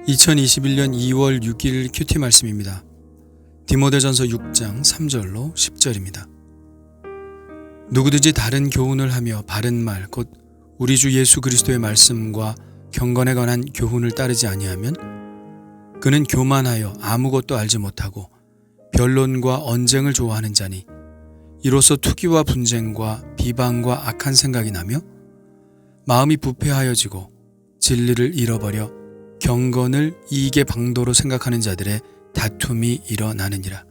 2021년 2월 6일 큐티 말씀입니다. 디모데전서 6장 3절로 10절입니다. 누구든지 다른 교훈을 하며 바른 말 곧 우리 주 예수 그리스도의 말씀과 경건에 관한 교훈을 따르지 아니하면 그는 교만하여 아무것도 알지 못하고 변론과 언쟁을 좋아하는 자니 이로써 투기와 분쟁과 비방과 악한 생각이 나며 마음이 부패하여지고 진리를 잃어버려 경건을 이익의 방도로 생각하는 자들의 다툼이 일어나느니라.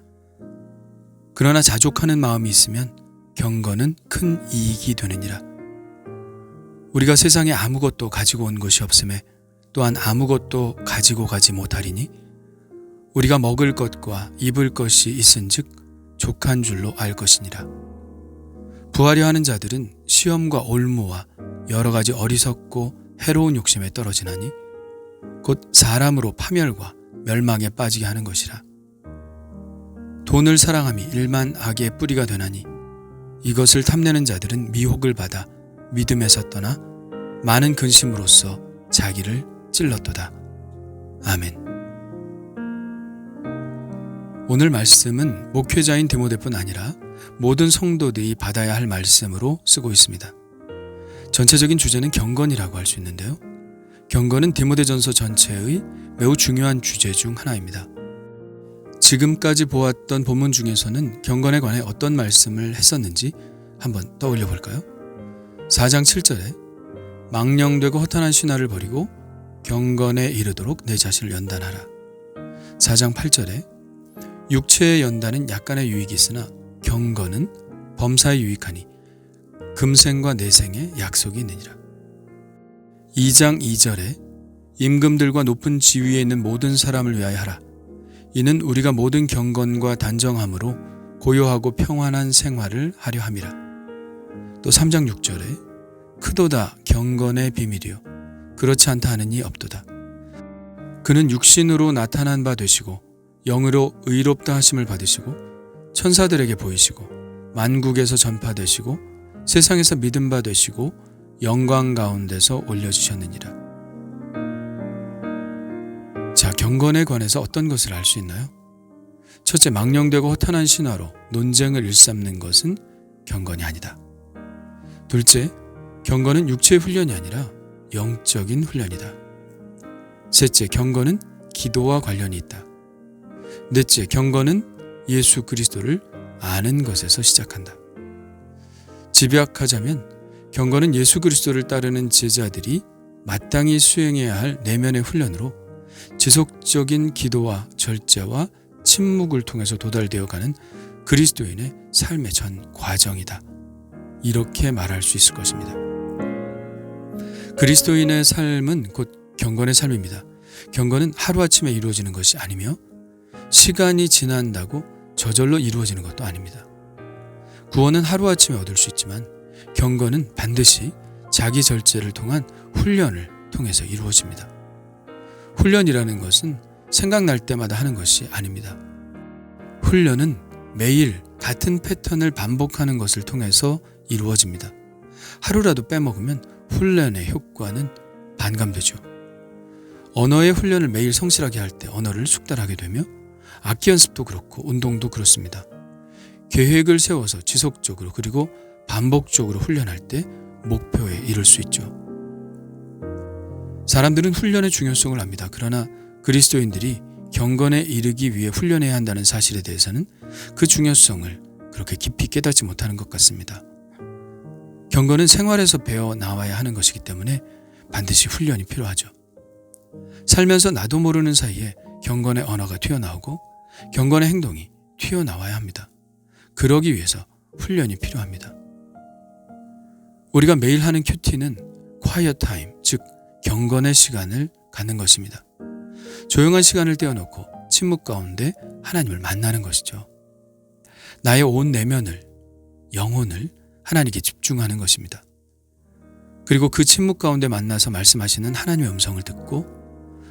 그러나 자족하는 마음이 있으면 경건은 큰 이익이 되느니라. 우리가 세상에 아무것도 가지고 온 것이 없음에 또한 아무것도 가지고 가지 못하리니 우리가 먹을 것과 입을 것이 있은즉 족한 줄로 알 것이니라. 부하려 하는 자들은 시험과 올무와 여러 가지 어리석고 해로운 욕심에 떨어지나니 곧 사람으로 파멸과 멸망에 빠지게 하는 것이라. 돈을 사랑함이 일만 악의 뿌리가 되나니 이것을 탐내는 자들은 미혹을 받아 믿음에서 떠나 많은 근심으로써 자기를 찔렀도다. 아멘. 오늘 말씀은 목회자인 디모데뿐 아니라 모든 성도들이 받아야 할 말씀으로 쓰고 있습니다. 전체적인 주제는 경건이라고 할 수 있는데요. 경건은 디모데전서 전체의 매우 중요한 주제 중 하나입니다. 지금까지 보았던 본문 중에서는 경건에 관해 어떤 말씀을 했었는지 한번 떠올려 볼까요? 4장 7절에 망령되고 허탄한 신화를 버리고 경건에 이르도록 내 자신을 연단하라. 4장 8절에 육체의 연단은 약간의 유익이 있으나 경건은 범사에 유익하니 금생과 내생에 약속이 있느니라. 2장 2절에 임금들과 높은 지위에 있는 모든 사람을 위하여 하라. 이는 우리가 모든 경건과 단정함으로 고요하고 평안한 생활을 하려 함이라. 또 3장 6절에 크도다 경건의 비밀이요 그렇지 않다 하는 이 없도다. 그는 육신으로 나타난 바 되시고 영으로 의롭다 하심을 받으시고 천사들에게 보이시고 만국에서 전파되시고 세상에서 믿음 바 되시고 영광 가운데서 올려주셨느니라. 자, 경건에 관해서 어떤 것을 알 수 있나요? 첫째, 망령되고 허탄한 신화로 논쟁을 일삼는 것은 경건이 아니다. 둘째, 경건은 육체의 훈련이 아니라 영적인 훈련이다. 셋째, 경건은 기도와 관련이 있다. 넷째, 경건은 예수 그리스도를 아는 것에서 시작한다. 집약하자면 경건은 예수 그리스도를 따르는 제자들이 마땅히 수행해야 할 내면의 훈련으로 지속적인 기도와 절제와 침묵을 통해서 도달되어가는 그리스도인의 삶의 전 과정이다. 이렇게 말할 수 있을 것입니다. 그리스도인의 삶은 곧 경건의 삶입니다. 경건은 하루아침에 이루어지는 것이 아니며 시간이 지난다고 저절로 이루어지는 것도 아닙니다. 구원은 하루아침에 얻을 수 있지만 경건은 반드시 자기 절제를 통한 훈련을 통해서 이루어집니다. 훈련이라는 것은 생각날 때마다 하는 것이 아닙니다. 훈련은 매일 같은 패턴을 반복하는 것을 통해서 이루어집니다. 하루라도 빼먹으면 훈련의 효과는 반감되죠. 언어의 훈련을 매일 성실하게 할 때 언어를 숙달하게 되며 악기 연습도 그렇고 운동도 그렇습니다. 계획을 세워서 지속적으로 그리고 반복적으로 훈련할 때 목표에 이를 수 있죠. 사람들은 훈련의 중요성을 압니다. 그러나 그리스도인들이 경건에 이르기 위해 훈련해야 한다는 사실에 대해서는 그 중요성을 그렇게 깊이 깨닫지 못하는 것 같습니다. 경건은 생활에서 배워 나와야 하는 것이기 때문에 반드시 훈련이 필요하죠. 살면서 나도 모르는 사이에 경건의 언어가 튀어나오고 경건의 행동이 튀어나와야 합니다. 그러기 위해서 훈련이 필요합니다. 우리가 매일 하는 큐티는 quiet time, 즉 경건의 시간을 갖는 것입니다. 조용한 시간을 떼어놓고 침묵 가운데 하나님을 만나는 것이죠. 나의 온 내면을, 영혼을 하나님께 집중하는 것입니다. 그리고 그 침묵 가운데 만나서 말씀하시는 하나님의 음성을 듣고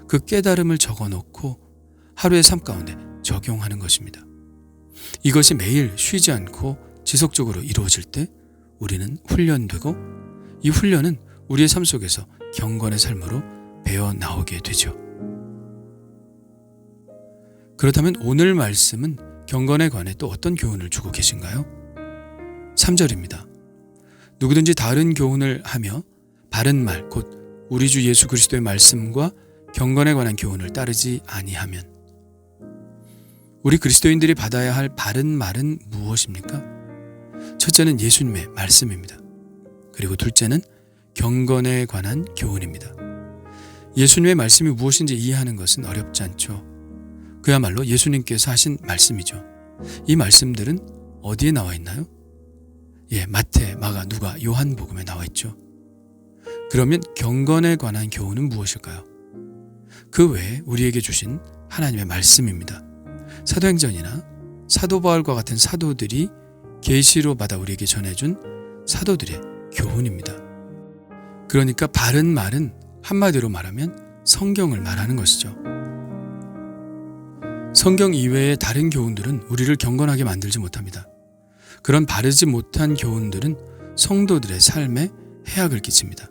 그 깨달음을 적어놓고 하루의 삶 가운데 적용하는 것입니다. 이것이 매일 쉬지 않고 지속적으로 이루어질 때 우리는 훈련되고 이 훈련은 우리의 삶 속에서 경건의 삶으로 배어 나오게 되죠. 그렇다면 오늘 말씀은 경건에 관해 또 어떤 교훈을 주고 계신가요? 3절입니다. 누구든지 다른 교훈을 하며 바른 말, 곧 우리 주 예수 그리스도의 말씀과 경건에 관한 교훈을 따르지 아니하면. 우리 그리스도인들이 받아야 할 바른 말은 무엇입니까? 첫째는 예수님의 말씀입니다. 그리고 둘째는 경건에 관한 교훈입니다. 예수님의 말씀이 무엇인지 이해하는 것은 어렵지 않죠. 그야말로 예수님께서 하신 말씀이죠. 이 말씀들은 어디에 나와 있나요? 마태, 마가, 누가, 요한복음에 나와 있죠. 그러면 경건에 관한 교훈은 무엇일까요? 그 외에 우리에게 주신 하나님의 말씀입니다. 사도행전이나 사도 바울과 같은 사도들이 계시로 받아 우리에게 전해준 사도들의 교훈입니다. 그러니까 바른 말은 한마디로 말하면 성경을 말하는 것이죠. 성경 이외의 다른 교훈들은 우리를 경건하게 만들지 못합니다. 그런 바르지 못한 교훈들은 성도들의 삶에 해악을 끼칩니다.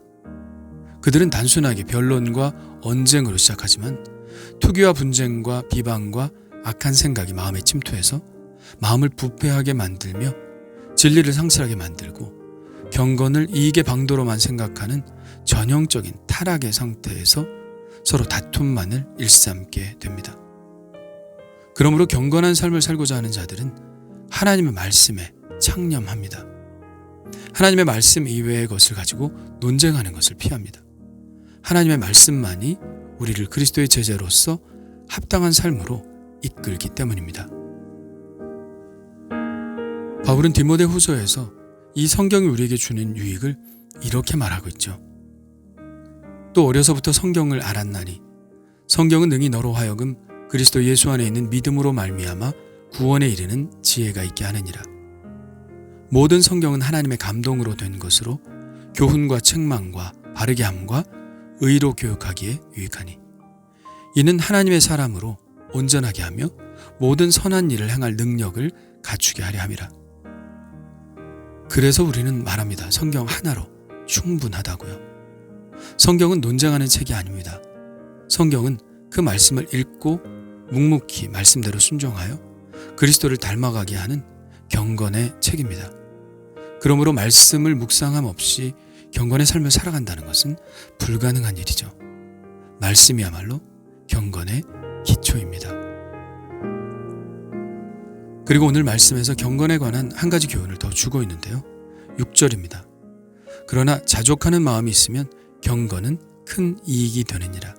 그들은 단순하게 변론과 언쟁으로 시작하지만 투기와 분쟁과 비방과 악한 생각이 마음에 침투해서 마음을 부패하게 만들며 진리를 상실하게 만들고 경건을 이익의 방도로만 생각하는 전형적인 타락의 상태에서 서로 다툼만을 일삼게 됩니다. 그러므로 경건한 삶을 살고자 하는 자들은 하나님의 말씀에 창념합니다. 하나님의 말씀 이외의 것을 가지고 논쟁하는 것을 피합니다. 하나님의 말씀만이 우리를 그리스도의 제자로서 합당한 삶으로 이끌기 때문입니다. 바울은 디모데후서에서 이 성경이 우리에게 주는 유익을 이렇게 말하고 있죠. 또 어려서부터 성경을 알았나니 성경은 능히 너로 하여금 그리스도 예수 안에 있는 믿음으로 말미암아 구원에 이르는 지혜가 있게 하느니라. 모든 성경은 하나님의 감동으로 된 것으로 교훈과 책망과 바르게 함과 의로 교육하기에 유익하니 이는 하나님의 사람으로 온전하게 하며 모든 선한 일을 행할 능력을 갖추게 하려 함이라. 그래서 우리는 말합니다. 성경 하나로 충분하다고요. 성경은 논쟁하는 책이 아닙니다. 성경은 그 말씀을 읽고 묵묵히 말씀대로 순종하여 그리스도를 닮아가게 하는 경건의 책입니다. 그러므로 말씀을 묵상함 없이 경건의 삶을 살아간다는 것은 불가능한 일이죠. 말씀이야말로 경건의 기초입니다. 그리고 오늘 말씀에서 경건에 관한 한 가지 교훈을 더 주고 있는데요. 6절입니다. 그러나 자족하는 마음이 있으면 경건은 큰 이익이 되느니라.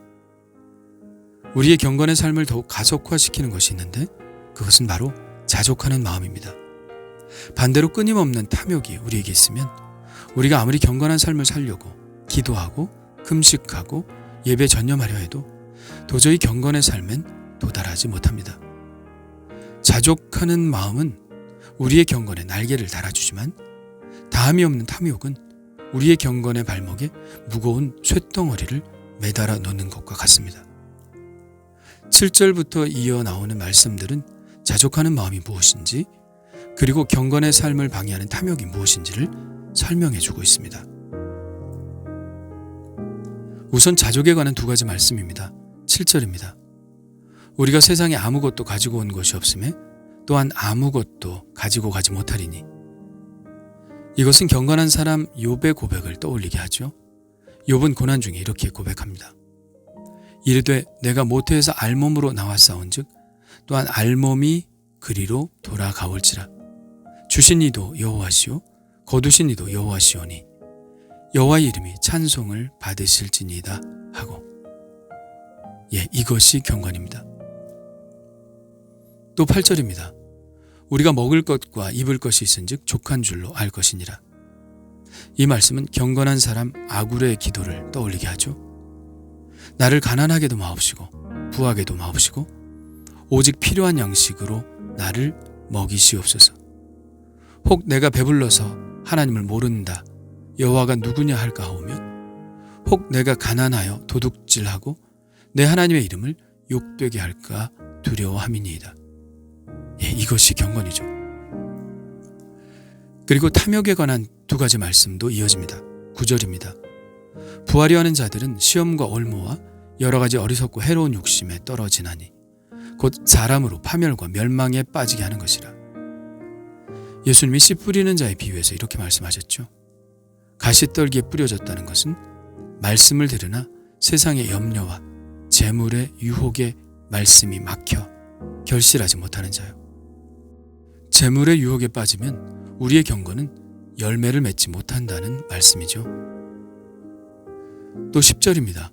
우리의 경건의 삶을 더욱 가속화시키는 것이 있는데 그것은 바로 자족하는 마음입니다. 반대로 끊임없는 탐욕이 우리에게 있으면 우리가 아무리 경건한 삶을 살려고 기도하고 금식하고 예배 전념하려 해도 도저히 경건의 삶엔 도달하지 못합니다. 자족하는 마음은 우리의 경건에 날개를 달아주지만 다함이 없는 탐욕은 우리의 경건의 발목에 무거운 쇳덩어리를 매달아 놓는 것과 같습니다. 7절부터 이어 나오는 말씀들은 자족하는 마음이 무엇인지 그리고 경건의 삶을 방해하는 탐욕이 무엇인지를 설명해 주고 있습니다. 우선 자족에 관한 두 가지 말씀입니다. 7절입니다. 우리가 세상에 아무것도 가지고 온 것이 없음에 또한 아무것도 가지고 가지 못하리니. 이것은 경건한 사람 욥의 고백을 떠올리게 하죠. 욥은 고난 중에 이렇게 고백합니다. 이르되 내가 모태에서 알몸으로 나왔사온즉 또한 알몸이 그리로 돌아가올지라. 주신 이도 여호와시오 거두신 이도 여호와시오니 여호와의 이름이 찬송을 받으실지니이다 하고. 이것이 경건입니다. 또 8절입니다. 우리가 먹을 것과 입을 것이 있은즉 족한 줄로 알 것이니라. 이 말씀은 경건한 사람 아굴의 기도를 떠올리게 하죠. 나를 가난하게도 마옵시고 부하게도 마옵시고 오직 필요한 양식으로 나를 먹이시옵소서. 혹 내가 배불러서 하나님을 모른다 여호와가 누구냐 할까 하오며 혹 내가 가난하여 도둑질하고 내 하나님의 이름을 욕되게 할까 두려워함이니이다. 이것이 경건이죠. 그리고 탐욕에 관한 두 가지 말씀도 이어집니다. 9절입니다. 부하려 하는 자들은 시험과 올무와 여러 가지 어리석고 해로운 욕심에 떨어지나니 곧 사람으로 파멸과 멸망에 빠지게 하는 것이라. 예수님이 씨 뿌리는 자의 비유에서 이렇게 말씀하셨죠. 가시떨기에 뿌려졌다는 것은 말씀을 들으나 세상의 염려와 재물의 유혹에 말씀이 막혀 결실하지 못하는 자요. 재물의 유혹에 빠지면 우리의 경건은 열매를 맺지 못한다는 말씀이죠. 또 10절입니다.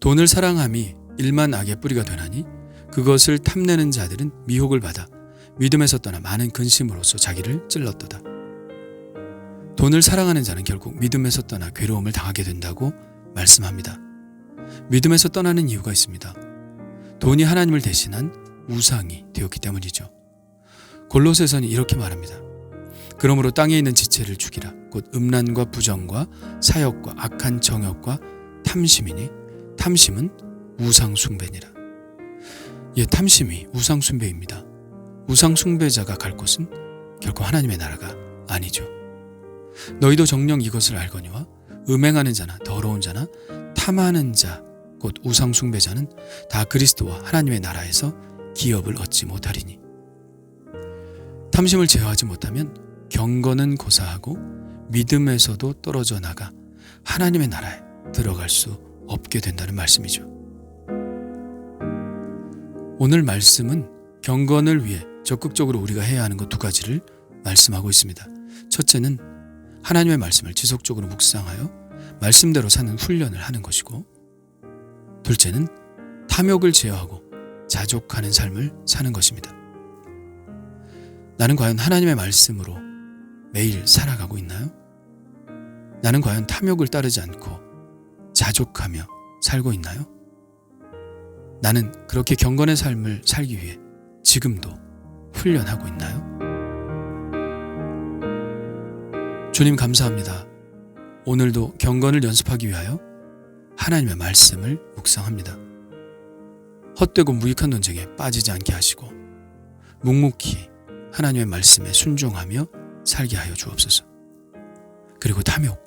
돈을 사랑함이 일만 악의 뿌리가 되나니 그것을 탐내는 자들은 미혹을 받아 믿음에서 떠나 많은 근심으로써 자기를 찔렀도다. 돈을 사랑하는 자는 결국 믿음에서 떠나 괴로움을 당하게 된다고 말씀합니다. 믿음에서 떠나는 이유가 있습니다. 돈이 하나님을 대신한 우상이 되었기 때문이죠. 골로새서는 이렇게 말합니다. 그러므로 땅에 있는 지체를 죽이라. 곧 음란과 부정과 사욕과 악한 정욕과 탐심이니 탐심은 우상 숭배니라. 탐심이 우상 숭배입니다. 우상 숭배자가 갈 곳은 결코 하나님의 나라가 아니죠. 너희도 정녕 이것을 알거니와 음행하는 자나 더러운 자나 탐하는 자 곧 우상 숭배자는 다 그리스도와 하나님의 나라에서 기업을 얻지 못하리니. 탐심을 제어하지 못하면 경건은 고사하고 믿음에서도 떨어져 나가 하나님의 나라에 들어갈 수 없게 된다는 말씀이죠. 오늘 말씀은 경건을 위해 적극적으로 우리가 해야 하는 것 두 가지를 말씀하고 있습니다. 첫째는 하나님의 말씀을 지속적으로 묵상하여 말씀대로 사는 훈련을 하는 것이고, 둘째는 탐욕을 제어하고 자족하는 삶을 사는 것입니다. 나는 과연 하나님의 말씀으로 매일 살아가고 있나요? 나는 과연 탐욕을 따르지 않고 자족하며 살고 있나요? 나는 그렇게 경건의 삶을 살기 위해 지금도 훈련하고 있나요? 주님 감사합니다. 오늘도 경건을 연습하기 위하여 하나님의 말씀을 묵상합니다. 헛되고 무익한 논쟁에 빠지지 않게 하시고 묵묵히 하나님의 말씀에 순종하며 살게 하여 주옵소서. 그리고 탐욕,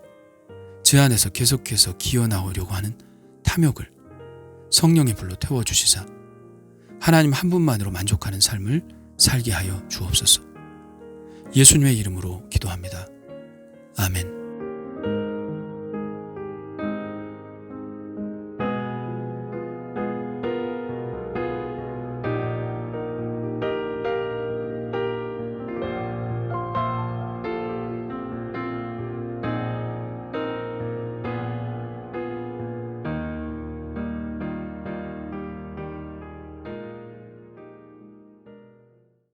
제 안에서 계속해서 기어나오려고 하는 탐욕을 성령의 불로 태워주시사 하나님 한 분만으로 만족하는 삶을 살게 하여 주옵소서. 예수님의 이름으로 기도합니다. 아멘.